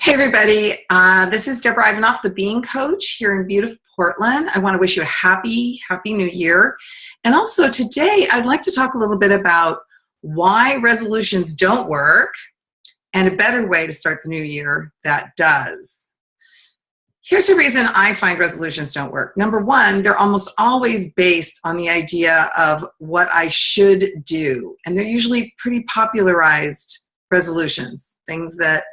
Hey everybody, this is Deborah Ivanoff, the Being Coach here in beautiful Portland. I want to wish you a happy new year. And also today I'd like to talk a little bit about why resolutions don't work and a better way to start the new year that does. Here's the reason I find resolutions don't work. Number one, they're almost always based on the idea of what I should do. And they're usually pretty popularized resolutions, things that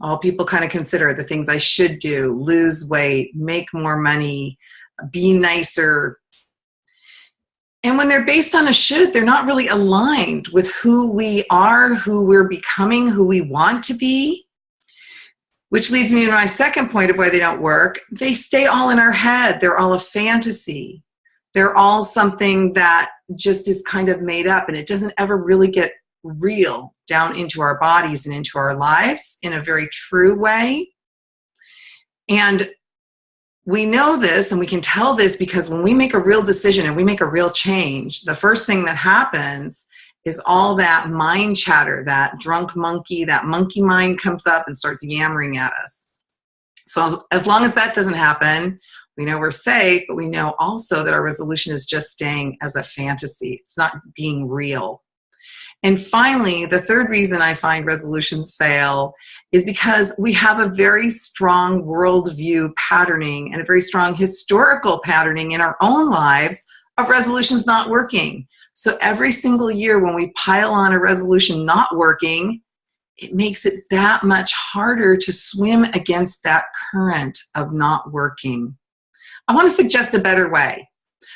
all people kind of consider the things I should do: lose weight, make more money, be nicer. And when they're based on a should, they're not really aligned with who we are, who we're becoming, who we want to be. Which leads me to my second point of why they don't work. They stay all in our head. They're all a fantasy. They're all something that just is kind of made up, and it doesn't ever really get real down into our bodies and into our lives in a very true way. And we know this, and we can tell this because when we make a real decision and we make a real change, the first thing that happens is all that mind chatter, that drunk monkey, that monkey mind comes up and starts yammering at us. So as long as that doesn't happen, we know we're safe, but we know also that our resolution is just staying as a fantasy. It's not being real. And finally, the third reason I find resolutions fail is because we have a very strong worldview patterning and a very strong historical patterning in our own lives of resolutions not working. So every single year when we pile on a resolution not working, it makes it that much harder to swim against that current of not working. I want to suggest a better way.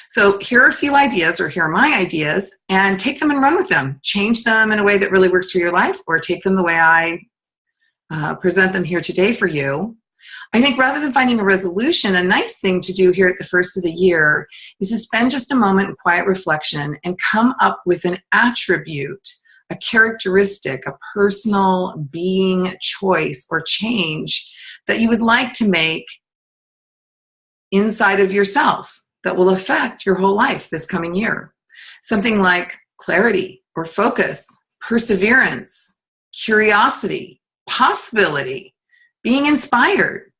So here are a few ideas, or here are my ideas, and take them and run with them. Change them in a way that really works for your life, or take them the way I present them here today for you. I think rather than finding a resolution, a nice thing to do here at the first of the year is to spend just a moment in quiet reflection and come up with an attribute, a characteristic, a personal being choice or change that you would like to make inside of yourself that will affect your whole life this coming year. Something like clarity or focus, perseverance, curiosity, possibility, being inspired.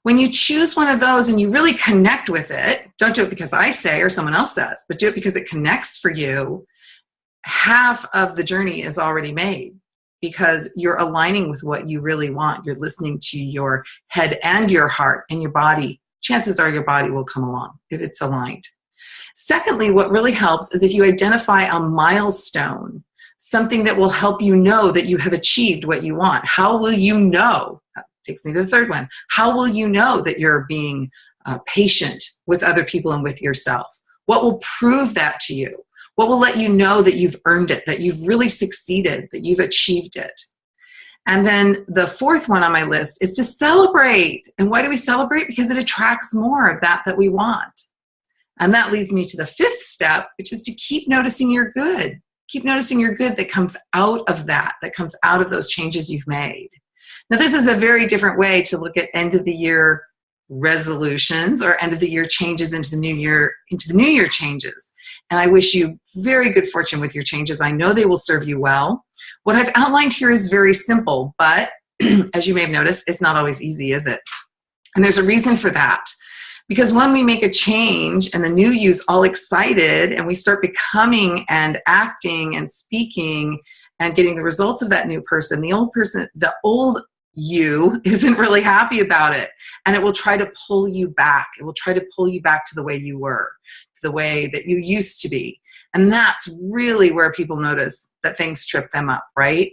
When you choose one of those and you really connect with it, don't do it because I say or someone else says, but do it because it connects for you, half of the journey is already made because you're aligning with what you really want. You're listening to your head and your heart and your body. Chances are your body will come along if it's aligned. Secondly, what really helps is if you identify a milestone, something that will help you know that you have achieved what you want. How will you know? That takes me to the third one. How will you know that you're being patient with other people and with yourself? What will prove that to you? What will let you know that you've earned it, that you've really succeeded, that you've achieved it? And then the fourth one on my list is to celebrate. And why do we celebrate? Because it attracts more of that we want. And that leads me to the fifth step, which is to keep noticing your good. Keep noticing your good that comes out of that comes out of those changes you've made. Now, this is a very different way to look at end of the year resolutions or end of the year changes into the new year changes. And I wish you very good fortune with your changes. I know they will serve you well. What I've outlined here is very simple, but as you may have noticed, it's not always easy, is it? And there's a reason for that. Because when we make a change and the new you's all excited and we start becoming and acting and speaking and getting the results of that new person, the old you isn't really happy about it. And it will try to pull you back. It will try to pull you back to the way you were, to the way that you used to be. And that's really where people notice that things trip them up, right?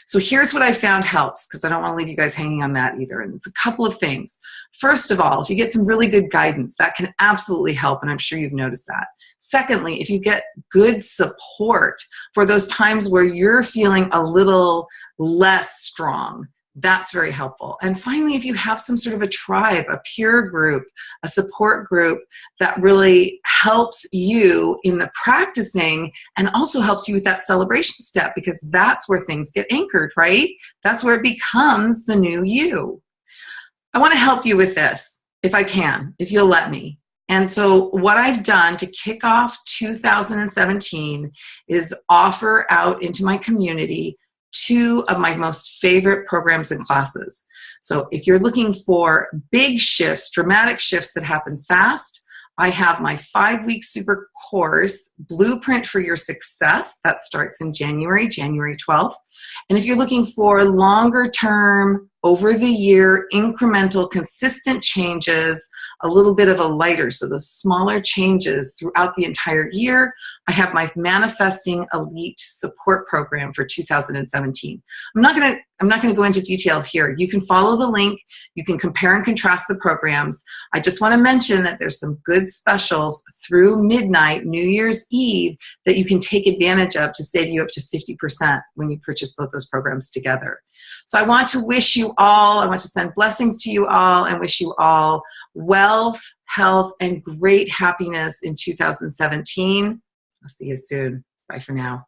So here's what I found helps, because I don't want to leave you guys hanging on that either. And it's a couple of things. First of all, if you get some really good guidance, that can absolutely help, and I'm sure you've noticed that. Secondly, if you get good support for those times where you're feeling a little less strong, that's very helpful. And finally, if you have some sort of a tribe, a peer group, a support group that really helps you in the practicing and also helps you with that celebration step, because that's where things get anchored, right? That's where it becomes the new you. I want to help you with this if I can, if you'll let me. And so what I've done to kick off 2017 is offer out into my community two of my most favorite programs and classes. So if you're looking for big shifts, dramatic shifts that happen fast, I have my 5-week super course, Blueprint for Your Success. That starts in January 12th. And if you're looking for longer term, over the year, incremental, consistent changes, a little bit of a lighter, so the smaller changes throughout the entire year, I have my Manifesting Elite support program for 2017. I'm not going to go into detail here. You can follow the link. You can compare and contrast the programs. I just want to mention that there's some good specials through midnight, New Year's Eve, that you can take advantage of to save you up to 50% when you purchase both those programs together. So I want to wish you all, I want to send blessings to you all and wish you all wealth, health, and great happiness in 2017. I'll see you soon. Bye for now.